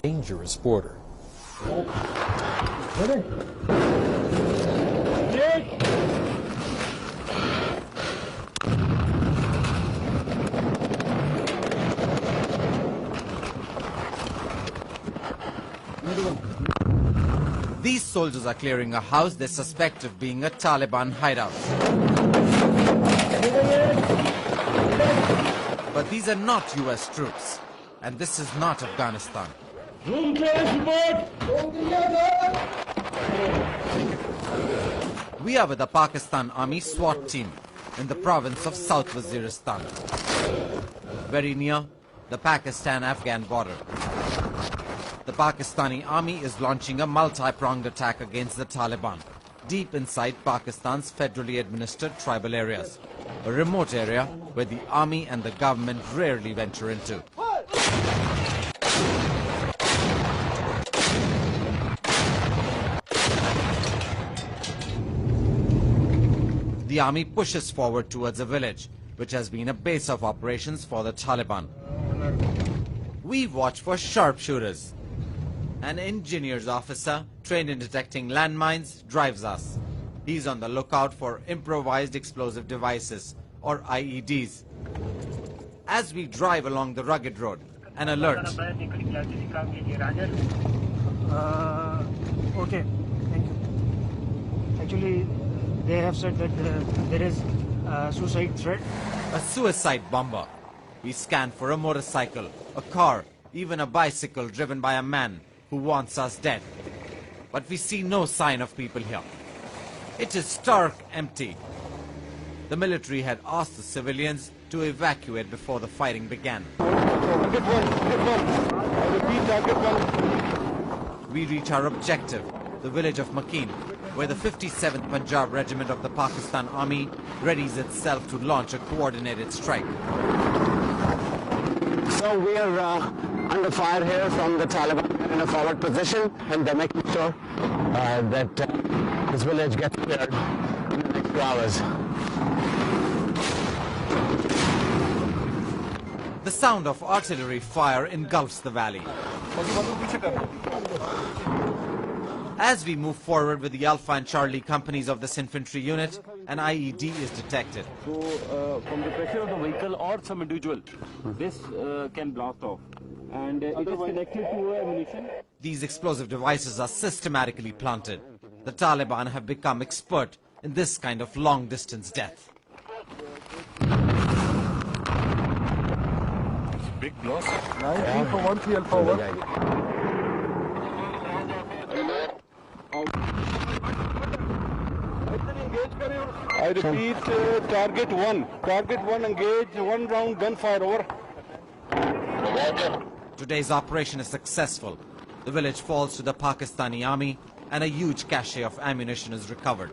dangerous border. These soldiers are clearing a house they suspect of being a Taliban hideout. But these are not US troops, and this is not Afghanistan. We are with the Pakistan Army SWAT team in the province of South Waziristan, very near the Pakistan-Afghan border. The Pakistani army is launching a multi-pronged attack against the Taliban, deep inside Pakistan's federally administered tribal areas, a remote area where the army and the government rarely venture into. The army pushes forward towards a village, which has been a base of operations for the Taliban. We watch for sharpshooters. An engineer's officer, trained in detecting landmines, drives us. He's on the lookout for improvised explosive devices, or IEDs. As we drive along the rugged road, an alert. Okay, thank you. Actually, they have said that there is a suicide threat. A suicide bomber. We scan for a motorcycle, a car, even a bicycle driven by a man who wants us dead. But we see no sign of people here. It is stark empty. The military had asked the civilians to evacuate before the fighting began. We reach our objective, the village of Makeen, where the 57th Punjab Regiment of the Pakistan Army readies itself to launch a coordinated strike. So we are under fire here from the Taliban in a forward position, and they're making sure that this village gets cleared in the next 2 hours. The sound of artillery fire engulfs the valley. As we move forward with the Alpha and Charlie companies of this infantry unit, an IED is detected. So, from the pressure of the vehicle or some individual, this can blast off. And it is connected to ammunition. These explosive devices are systematically planted. The Taliban have become expert in this kind of long-distance death. Big loss. 19 for 1 CL forward. I repeat, target 1. Target 1 engage, 1 round gunfire over. Today's operation is successful. The village falls to the Pakistani army and a huge cache of ammunition is recovered.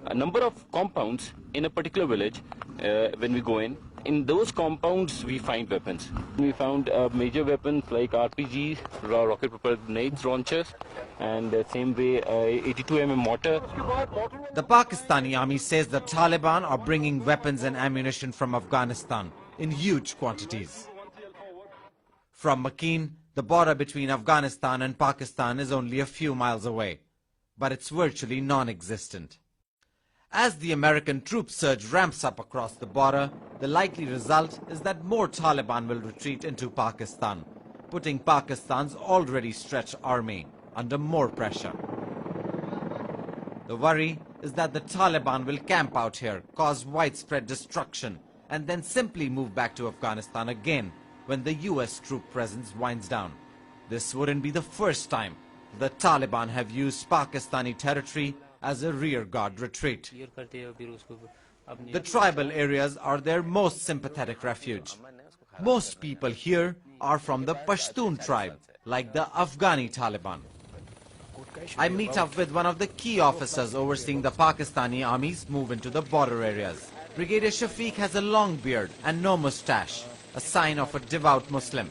A number of compounds in a particular village, when we go in those compounds we find weapons. We found major weapons like RPGs, rocket-propelled grenades, launchers, and same way 82mm mortar. The Pakistani army says the Taliban are bringing weapons and ammunition from Afghanistan in huge quantities. From Makeen, the border between Afghanistan and Pakistan is only a few miles away, but it's virtually non-existent. As the American troop surge ramps up across the border, the likely result is that more Taliban will retreat into Pakistan, putting Pakistan's already stretched army under more pressure. The worry is that the Taliban will camp out here, cause widespread destruction, and then simply move back to Afghanistan again when the US troop presence winds down. This wouldn't be the first time the Taliban have used Pakistani territory as a rearguard retreat. The tribal areas are their most sympathetic refuge. Most people here are from the Pashtun tribe, like the Afghani Taliban. I meet up with one of the key officers overseeing the Pakistani army's move into the border areas. Brigadier Shafiq has a long beard and no moustache, a sign of a devout Muslim.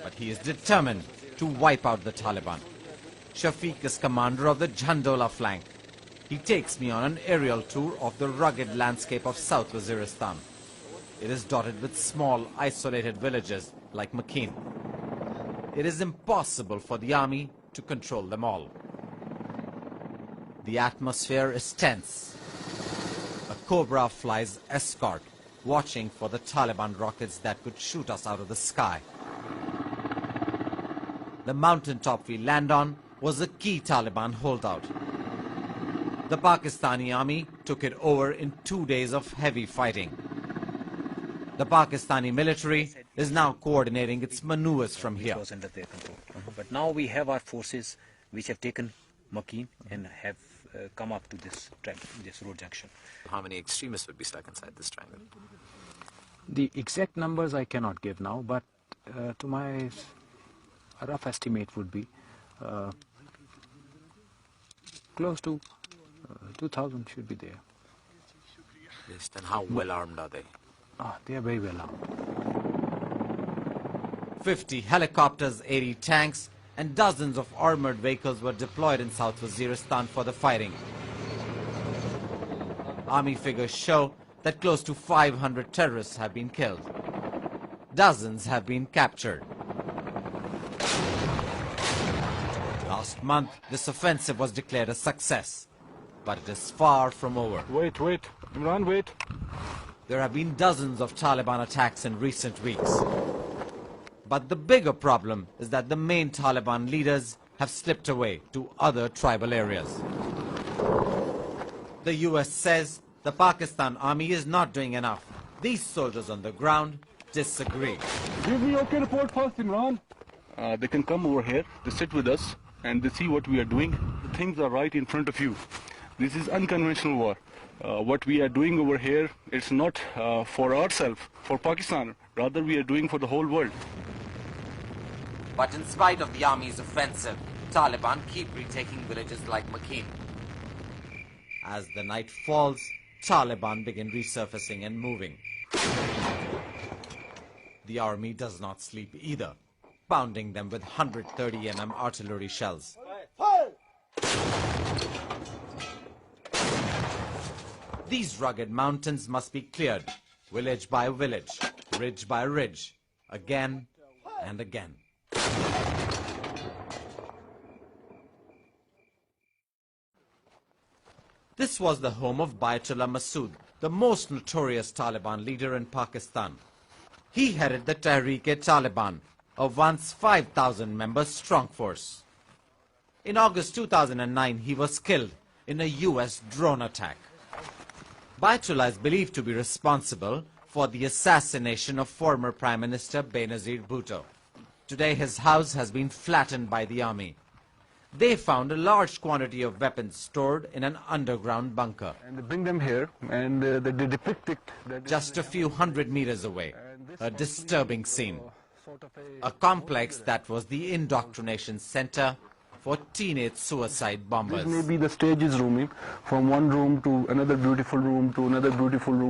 But he is determined to wipe out the Taliban. Shafiq is commander of the Jhandola flank. He takes me on an aerial tour of the rugged landscape of South Waziristan. It is dotted with small, isolated villages like Makeen. It is impossible for the army to control them all. The atmosphere is tense. A Cobra flies escort, watching for the Taliban rockets that could shoot us out of the sky. The mountaintop we land on was a key Taliban holdout. The Pakistani army took it over in 2 days of heavy fighting. The Pakistani military is now coordinating its maneuvers from here. Was under their control. But now we have our forces which have taken Makeen and have come up to this road junction. How many extremists would be stuck inside this triangle? The exact numbers I cannot give now, but to my rough estimate would be close to 2,000 should be there. Yes, then how well armed are they? They are very well armed. 50 helicopters, 80 tanks, and dozens of armored vehicles were deployed in South Waziristan for the fighting. Army figures show that close to 500 terrorists have been killed. Dozens have been captured. Last month, this offensive was declared a success, but it is far from over. Wait, Imran, wait. There have been dozens of Taliban attacks in recent weeks. But the bigger problem is that the main Taliban leaders have slipped away to other tribal areas. The US says the Pakistan army is not doing enough. These soldiers on the ground disagree. Give me okay report first, Imran. They can come over here, they sit with us, and they see what we are doing. The things are right in front of you. This is unconventional war. What we are doing over here, it's not for ourselves, for Pakistan. Rather, we are doing for the whole world. But in spite of the army's offensive, Taliban keep retaking villages like Makeen. As the night falls, Taliban begin resurfacing and moving. The army does not sleep either, pounding them with 130 mm artillery shells. These rugged mountains must be cleared, village by village, ridge by ridge, again and again. This was the home of Bayatullah Masood, the most notorious Taliban leader in Pakistan. He headed the Tehreek-e-Taliban, a once 5,000-member strong force. In August 2009, he was killed in a US drone attack. Bayatullah is believed to be responsible for the assassination of former Prime Minister Benazir Bhutto. Today, his house has been flattened by the army. They found a large quantity of weapons stored in an underground bunker. And they bring them here, and they depict it. Just a few hundred meters away, a disturbing scene. A complex that was the indoctrination center for teenage suicide bombers. This may be the stages rooming from one room to another beautiful room to another beautiful room.